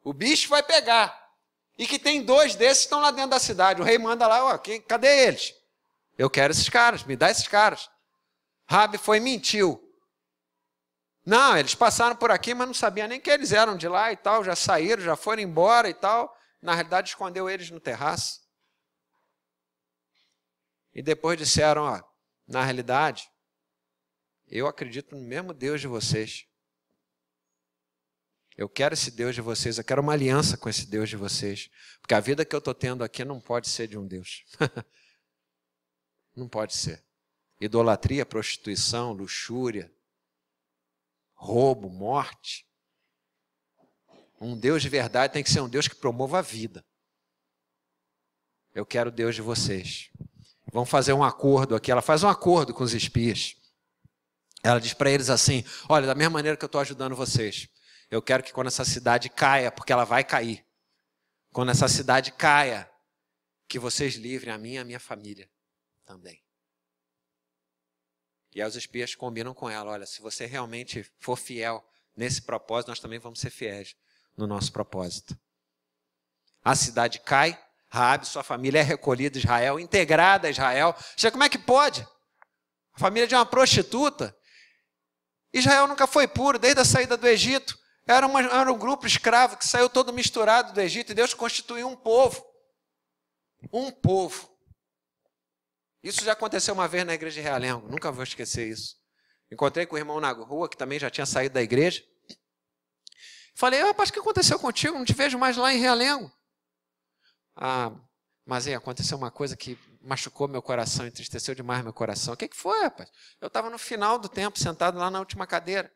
O bicho vai pegar. E que tem 2 desses que estão lá dentro da cidade. O rei manda lá, ó, cadê eles? Eu quero esses caras, me dá esses caras. Raabe foi e mentiu. Não, eles passaram por aqui, mas não sabia nem que eles eram de lá e tal. Já saíram, já foram embora e tal. Na realidade, escondeu eles no terraço. E depois disseram, ó, na realidade, eu acredito no mesmo Deus de vocês. Eu quero esse Deus de vocês, eu quero uma aliança com esse Deus de vocês. Porque a vida que eu estou tendo aqui não pode ser de um Deus. Não pode ser. Idolatria, prostituição, luxúria, roubo, morte. Um Deus de verdade tem que ser um Deus que promova a vida. Eu quero o Deus de vocês. Vamos fazer um acordo aqui. Ela faz um acordo com os espias. Ela diz para eles assim, olha, da mesma maneira que eu estou ajudando vocês, eu quero que quando essa cidade caia, porque ela vai cair, quando essa cidade caia, que vocês livrem a mim e a minha família também. E aí os espias combinam com ela, olha, se você realmente for fiel nesse propósito, nós também vamos ser fiéis no nosso propósito. A cidade cai, Raabe, sua família é recolhida a Israel, integrada a Israel. Já como é que pode? A família de uma prostituta. Israel nunca foi puro, desde a saída do Egito. Era um grupo escravo que saiu todo misturado do Egito e Deus constituiu um povo. Um povo. Isso já aconteceu uma vez na igreja de Realengo, nunca vou esquecer isso. Encontrei com o irmão na rua, que também já tinha saído da igreja. Falei, rapaz, o que aconteceu contigo? Não te vejo mais lá em Realengo. Mas aconteceu uma coisa que machucou meu coração, entristeceu demais meu coração. O que foi, rapaz? Eu estava no final do tempo, sentado lá na última cadeira.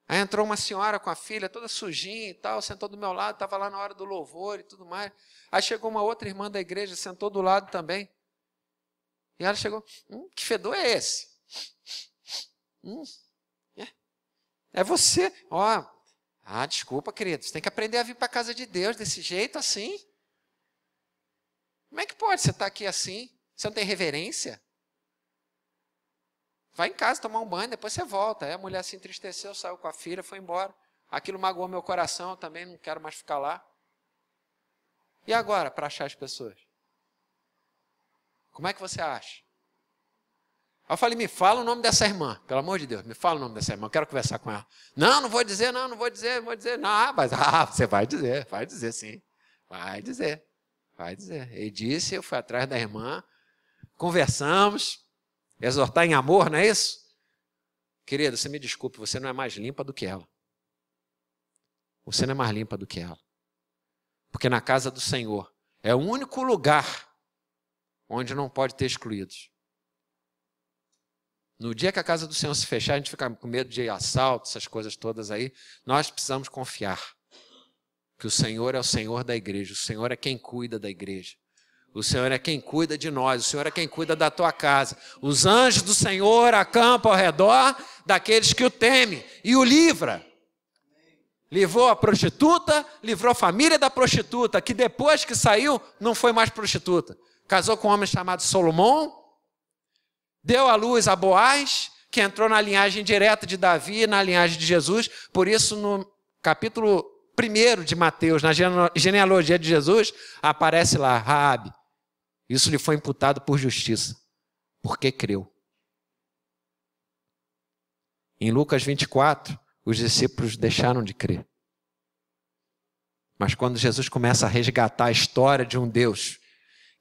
Aí entrou uma senhora com a filha, toda sujinha e tal, sentou do meu lado, estava lá na hora do louvor e tudo mais. Aí chegou uma outra irmã da igreja, sentou do lado também. E ela chegou, que fedor é esse? É você. Desculpa, querido, você tem que aprender a vir para a casa de Deus desse jeito assim. Como é que pode você estar aqui assim? Você não tem reverência? Vai em casa tomar um banho, depois você volta. Aí a mulher se entristeceu, saiu com a filha, foi embora. Aquilo magoou meu coração, eu também não quero mais ficar lá. E agora, para achar as pessoas? Como é que você acha? Aí eu falei, me fala o nome dessa irmã, pelo amor de Deus, me fala o nome dessa irmã, eu quero conversar com ela. Não vou dizer, não vou dizer. Não, mas você vai dizer sim. Vai dizer. Ele disse, eu fui atrás da irmã, conversamos, exortar em amor, não é isso? Querida, você me desculpe, você não é mais limpa do que ela. Você não é mais limpa do que ela. Porque na casa do Senhor é o único lugar onde não pode ter excluídos. No dia que a casa do Senhor se fechar, a gente fica com medo de assalto, essas coisas todas aí. Nós precisamos confiar que o Senhor é o Senhor da igreja. O Senhor é quem cuida da igreja. O Senhor é quem cuida de nós. O Senhor é quem cuida da tua casa. Os anjos do Senhor acampam ao redor daqueles que o temem e o livra. Livrou a prostituta, livrou a família da prostituta, que depois que saiu, não foi mais prostituta. Casou com um homem chamado Salomão, deu à luz a Boaz, que entrou na linhagem direta de Davi, na linhagem de Jesus. Por isso, no capítulo 1 de Mateus, na genealogia de Jesus, aparece lá, Raabe. Isso lhe foi imputado por justiça, porque creu. Em Lucas 24, os discípulos deixaram de crer. Mas quando Jesus começa a resgatar a história de um Deus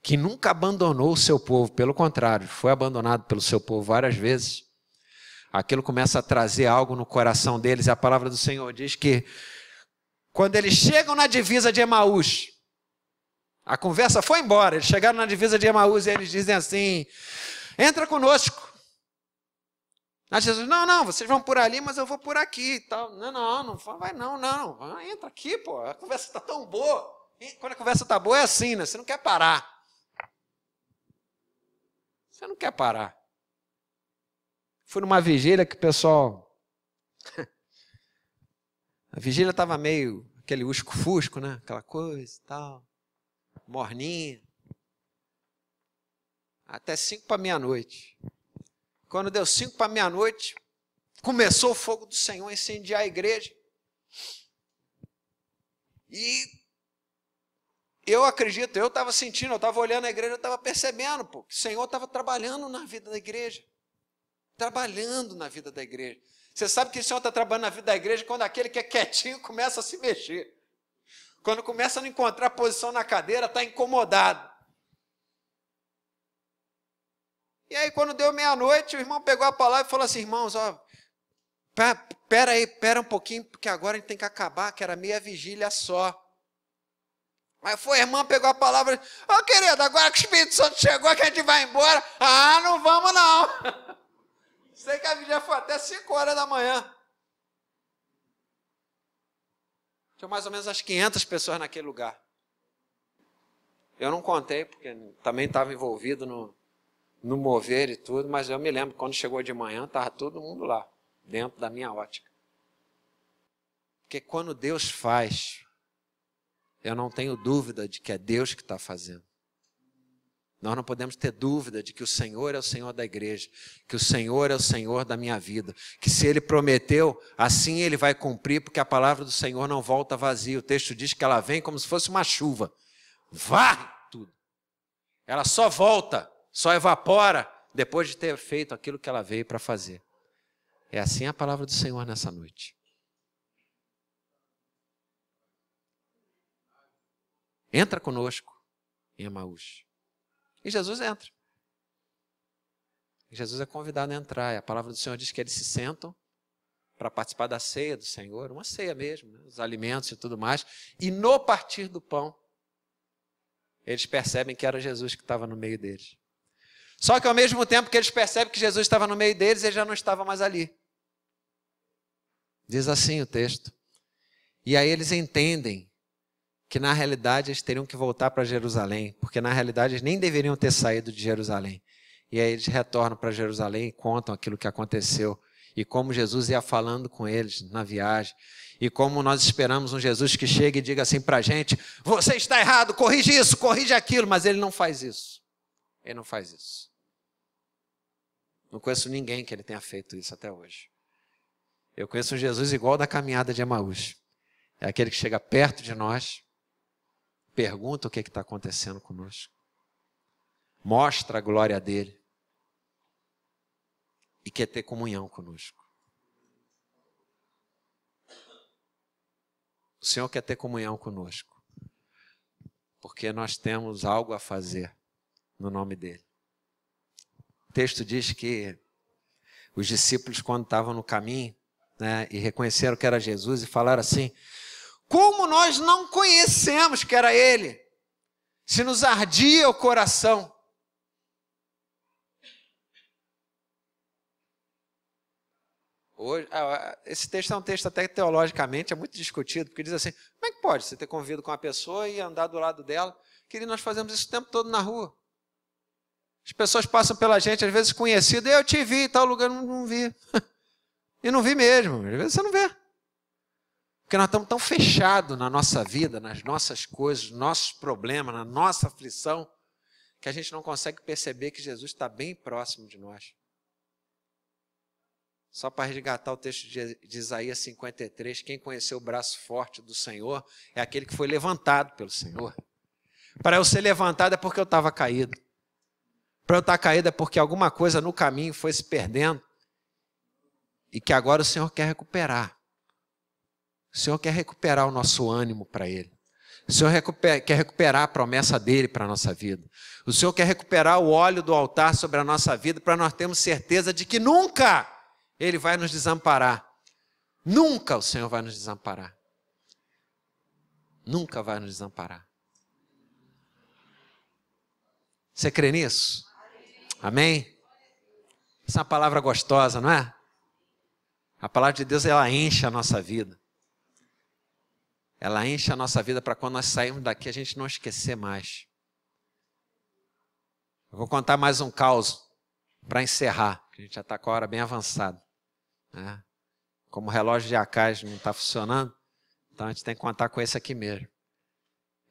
que nunca abandonou o seu povo, pelo contrário, foi abandonado pelo seu povo várias vezes, aquilo começa a trazer algo no coração deles. E a palavra do Senhor diz que quando eles chegam na divisa de Emaús, a conversa foi embora, eles chegaram na divisa de Emaús e eles dizem assim, entra conosco. Aí Jesus, não, vocês vão por ali, mas eu vou por aqui e tal. Não vai não. Entra aqui, pô, a conversa está tão boa. E quando a conversa está boa é assim, né? Você não quer parar. Você não quer parar. Fui numa vigília que o pessoal... A vigília estava meio, aquele usco-fusco, né? Aquela coisa e tal. Morninha. Até 5 para meia-noite. Quando deu 5 para meia-noite, começou o fogo do Senhor a incendiar a igreja. E eu acredito, eu estava sentindo, eu estava olhando a igreja, eu estava percebendo, pô, que o Senhor estava trabalhando na vida da igreja. Trabalhando na vida da igreja. Você sabe que o Senhor está trabalhando na vida da igreja quando aquele que é quietinho começa a se mexer. Quando começa a não encontrar posição na cadeira, está incomodado. E aí, quando deu meia-noite, o irmão pegou a palavra e falou assim, irmãos, ó, pera um pouquinho, porque agora a gente tem que acabar, que era meia vigília só. Aí foi, a irmã pegou a palavra, querido, agora que o Espírito Santo chegou, que a gente vai embora. Não vamos não. Sei que a vigília foi até 5 horas da manhã. Tinha mais ou menos as 500 pessoas naquele lugar. Eu não contei, porque também estava envolvido no mover e tudo, mas eu me lembro, quando chegou de manhã, estava todo mundo lá, dentro da minha ótica. Porque quando Deus faz, eu não tenho dúvida de que é Deus que está fazendo. Nós não podemos ter dúvida de que o Senhor é o Senhor da igreja, que o Senhor é o Senhor da minha vida, que se Ele prometeu, assim Ele vai cumprir, porque a palavra do Senhor não volta vazia. O texto diz que ela vem como se fosse uma chuva, varre tudo. Ela só volta, só evapora depois de ter feito aquilo que ela veio para fazer. É assim a palavra do Senhor nessa noite. Entra conosco em Emaús. E Jesus entra. Jesus é convidado a entrar. E a palavra do Senhor diz que eles se sentam para participar da ceia do Senhor, uma ceia mesmo, né? Os alimentos e tudo mais. E no partir do pão, eles percebem que era Jesus que estava no meio deles. Só que ao mesmo tempo que eles percebem que Jesus estava no meio deles, ele já não estava mais ali. Diz assim o texto. E aí eles entendem que na realidade eles teriam que voltar para Jerusalém, porque na realidade eles nem deveriam ter saído de Jerusalém. E aí eles retornam para Jerusalém e contam aquilo que aconteceu, e como Jesus ia falando com eles na viagem, e como nós esperamos um Jesus que chegue e diga assim para a gente, você está errado, corrige isso, corrige aquilo, mas ele não faz isso. Ele não faz isso. Não conheço ninguém que ele tenha feito isso até hoje. Eu conheço um Jesus igual da caminhada de Emaús. É aquele que chega perto de nós, pergunta o que está acontecendo conosco, mostra a glória dele e quer ter comunhão conosco. O Senhor quer ter comunhão conosco, porque nós temos algo a fazer no nome dele. O texto diz que os discípulos, quando estavam no caminho, né, e reconheceram que era Jesus e falaram assim, como nós não conhecemos que era ele, se nos ardia o coração. Hoje, esse texto é um texto até que teologicamente é muito discutido, porque diz assim, como é que pode você ter convivido com uma pessoa e andar do lado dela? Querido, nós fazemos isso o tempo todo na rua. As pessoas passam pela gente, às vezes conhecido, eu te vi em tal lugar, não vi. E não vi mesmo, às vezes você não vê. Porque nós estamos tão fechados na nossa vida, nas nossas coisas, nos nossos problemas, na nossa aflição, que a gente não consegue perceber que Jesus está bem próximo de nós. Só para resgatar o texto de Isaías 53, quem conheceu o braço forte do Senhor é aquele que foi levantado pelo Senhor. Para eu ser levantado é porque eu estava caído. Para eu estar caído é porque alguma coisa no caminho foi se perdendo e que agora o Senhor quer recuperar. O Senhor quer recuperar o nosso ânimo para Ele. O Senhor quer recuperar a promessa dEle para a nossa vida. O Senhor quer recuperar o óleo do altar sobre a nossa vida para nós termos certeza de que nunca Ele vai nos desamparar. Nunca o Senhor vai nos desamparar. Nunca vai nos desamparar. Você crê nisso? Amém? Essa é uma palavra gostosa, não é? A palavra de Deus, ela enche a nossa vida. Ela enche a nossa vida para quando nós sairmos daqui a gente não esquecer mais. Eu vou contar mais um caos para encerrar, que a gente já está com a hora bem avançada. Né? Como o relógio de Acais não está funcionando, então a gente tem que contar com esse aqui mesmo.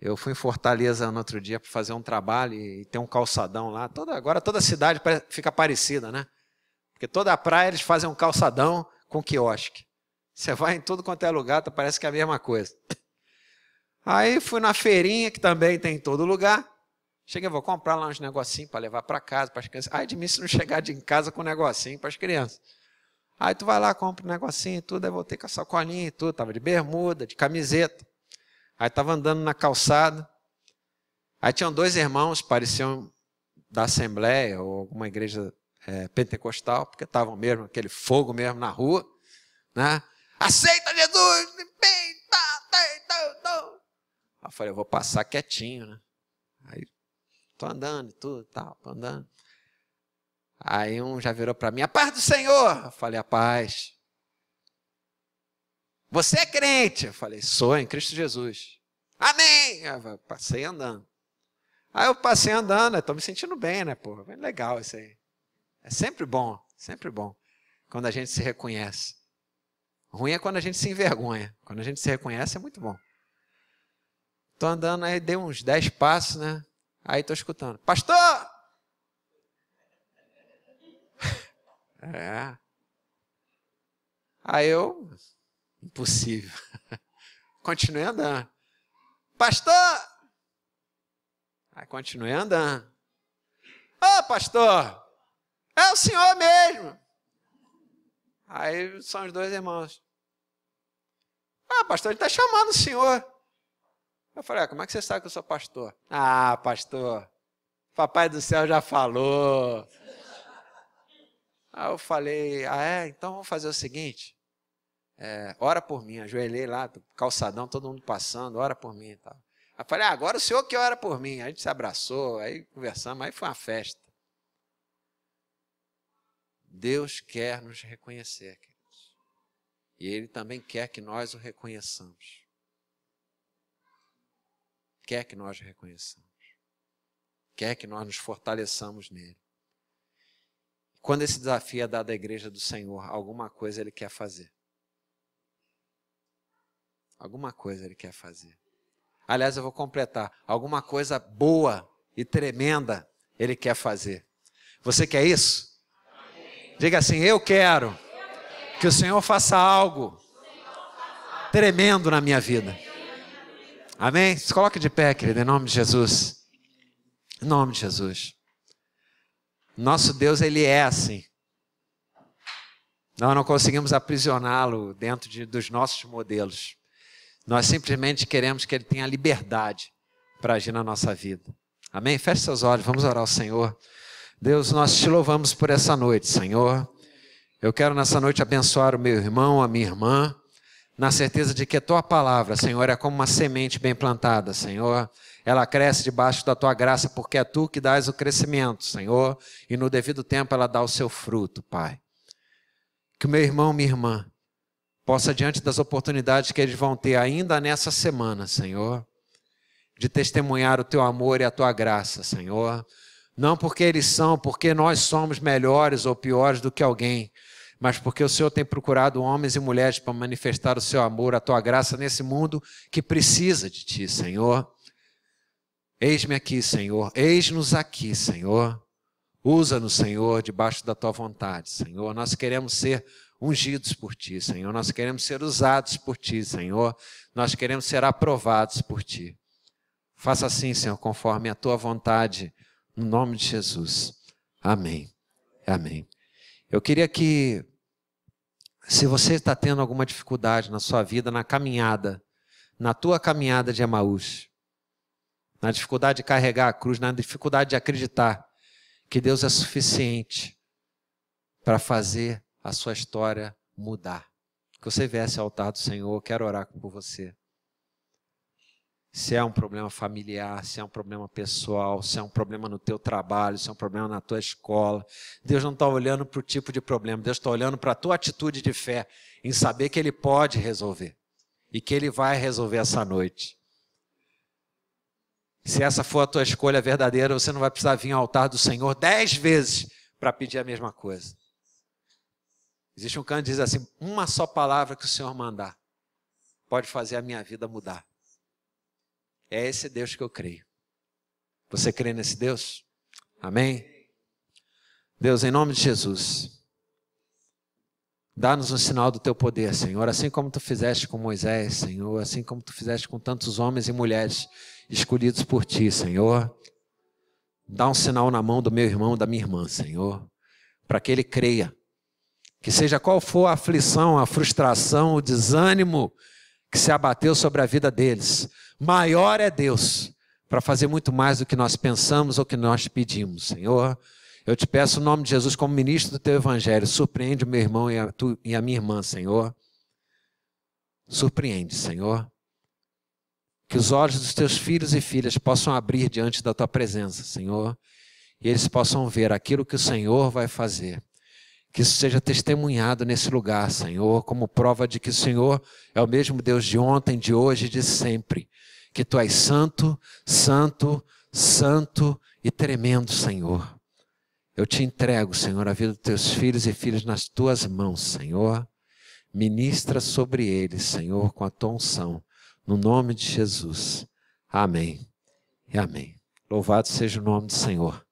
Eu fui em Fortaleza no outro dia para fazer um trabalho e tem um calçadão lá. Agora toda a cidade fica parecida, né? Porque toda a praia eles fazem um calçadão com quiosque. Você vai em tudo quanto é lugar, parece que é a mesma coisa. Aí fui na feirinha, que também tem em todo lugar. Cheguei, vou comprar lá uns negocinhos para levar para casa, para as crianças. Ai de mim se não chegar em casa com um negocinho para as crianças. Aí tu vai lá, compra um negocinho e tudo, aí voltei com a sacolinha e tudo. Tava de bermuda, de camiseta. Aí estava andando na calçada. Aí tinham dois irmãos, pareciam da Assembleia ou alguma igreja pentecostal, porque estavam mesmo, aquele fogo mesmo na rua. Né? Aceita Jesus! Aí eu falei, eu vou passar quietinho, né? Aí tô andando e tudo, tal, tô andando. Aí um já virou para mim, a paz do Senhor! Eu falei, a paz. Você é crente? Eu falei, sou em Cristo Jesus. Amém! Eu passei andando. Aí eu passei andando, estou me sentindo bem, né? Pô, é legal isso aí. É sempre bom quando a gente se reconhece. Ruim é quando a gente se envergonha. Quando a gente se reconhece é muito bom. Estou andando, aí dei uns 10 passos, né? Aí estou escutando, pastor! Aí eu, impossível. Continuei andando. Pastor! Aí continuei andando. Ô, pastor! É o senhor mesmo. Aí são os dois irmãos. Ah, pastor, ele está chamando o senhor. Eu falei, como é que você sabe que eu sou pastor? Ah, pastor, papai do céu já falou. Aí eu falei, então vamos fazer o seguinte. Ora por mim, ajoelhei lá, calçadão, todo mundo passando, ora por mim e tal. Aí eu falei, agora o senhor que ora por mim. Aí a gente se abraçou, aí conversamos, aí foi uma festa. Deus quer nos reconhecer, queridos. E Ele também quer que nós o reconheçamos. Quer que nós o reconheçamos. Quer que nós nos fortaleçamos nele. Quando esse desafio é dado à igreja do Senhor, alguma coisa Ele quer fazer. Alguma coisa Ele quer fazer. Aliás, eu vou completar. Alguma coisa boa e tremenda Ele quer fazer. Você quer isso? Amém. Diga assim, eu quero que o Senhor faça algo tremendo na minha vida. Amém? Se coloque de pé, querido, em nome de Jesus. Em nome de Jesus. Nosso Deus, Ele é assim. Nós não conseguimos aprisioná-lo dentro dos nossos modelos. Nós simplesmente queremos que Ele tenha liberdade para agir na nossa vida. Amém? Feche seus olhos, vamos orar ao Senhor. Deus, nós te louvamos por essa noite, Senhor. Eu quero nessa noite abençoar o meu irmão, a minha irmã, na certeza de que a Tua palavra, Senhor, é como uma semente bem plantada, Senhor. Ela cresce debaixo da Tua graça, porque é Tu que dás o crescimento, Senhor, e no devido tempo ela dá o seu fruto, Pai. Que o meu irmão, minha irmã, possa, diante das oportunidades que eles vão ter ainda nessa semana, Senhor, de testemunhar o Teu amor e a Tua graça, Senhor. Não porque eles são, porque nós somos melhores ou piores do que alguém, mas porque o Senhor tem procurado homens e mulheres para manifestar o Seu amor, a Tua graça nesse mundo que precisa de Ti, Senhor. Eis-me aqui, Senhor. Eis-nos aqui, Senhor. Usa-nos, Senhor, debaixo da Tua vontade, Senhor. Nós queremos ser ungidos por Ti, Senhor. Nós queremos ser usados por Ti, Senhor. Nós queremos ser aprovados por Ti. Faça assim, Senhor, conforme a Tua vontade, no nome de Jesus. Amém. Amém. Eu queria que, se você está tendo alguma dificuldade na sua vida, na caminhada, na tua caminhada de Emaús, na dificuldade de carregar a cruz, na dificuldade de acreditar que Deus é suficiente para fazer a sua história mudar. Que você viesse ao altar do Senhor, eu quero orar por você. Se é um problema familiar, se é um problema pessoal, se é um problema no teu trabalho, se é um problema na tua escola, Deus não está olhando para o tipo de problema, Deus está olhando para a tua atitude de fé, em saber que Ele pode resolver e que Ele vai resolver essa noite. Se essa for a tua escolha verdadeira, você não vai precisar vir ao altar do Senhor 10 vezes para pedir a mesma coisa. Existe um canto que diz assim, uma só palavra que o Senhor mandar pode fazer a minha vida mudar. É esse Deus que eu creio. Você crê nesse Deus? Amém? Deus, em nome de Jesus, dá-nos um sinal do Teu poder, Senhor, assim como Tu fizeste com Moisés, Senhor, assim como Tu fizeste com tantos homens e mulheres escolhidos por Ti, Senhor. Dá um sinal na mão do meu irmão, da minha irmã, Senhor, para que ele creia. Que seja qual for a aflição, a frustração, o desânimo que se abateu sobre a vida deles, maior é Deus para fazer muito mais do que nós pensamos ou que nós pedimos, Senhor. Eu te peço em nome de Jesus, como ministro do Teu Evangelho, surpreende o meu irmão e a minha irmã, Senhor. Surpreende, Senhor. Que os olhos dos Teus filhos e filhas possam abrir diante da Tua presença, Senhor, e eles possam ver aquilo que o Senhor vai fazer. Que isso seja testemunhado nesse lugar, Senhor, como prova de que o Senhor é o mesmo Deus de ontem, de hoje e de sempre. Que Tu és santo, santo, santo e tremendo, Senhor. Eu te entrego, Senhor, a vida dos Teus filhos e filhas nas Tuas mãos, Senhor. Ministra sobre eles, Senhor, com a Tua unção. No nome de Jesus. Amém e amém. Louvado seja o nome do Senhor.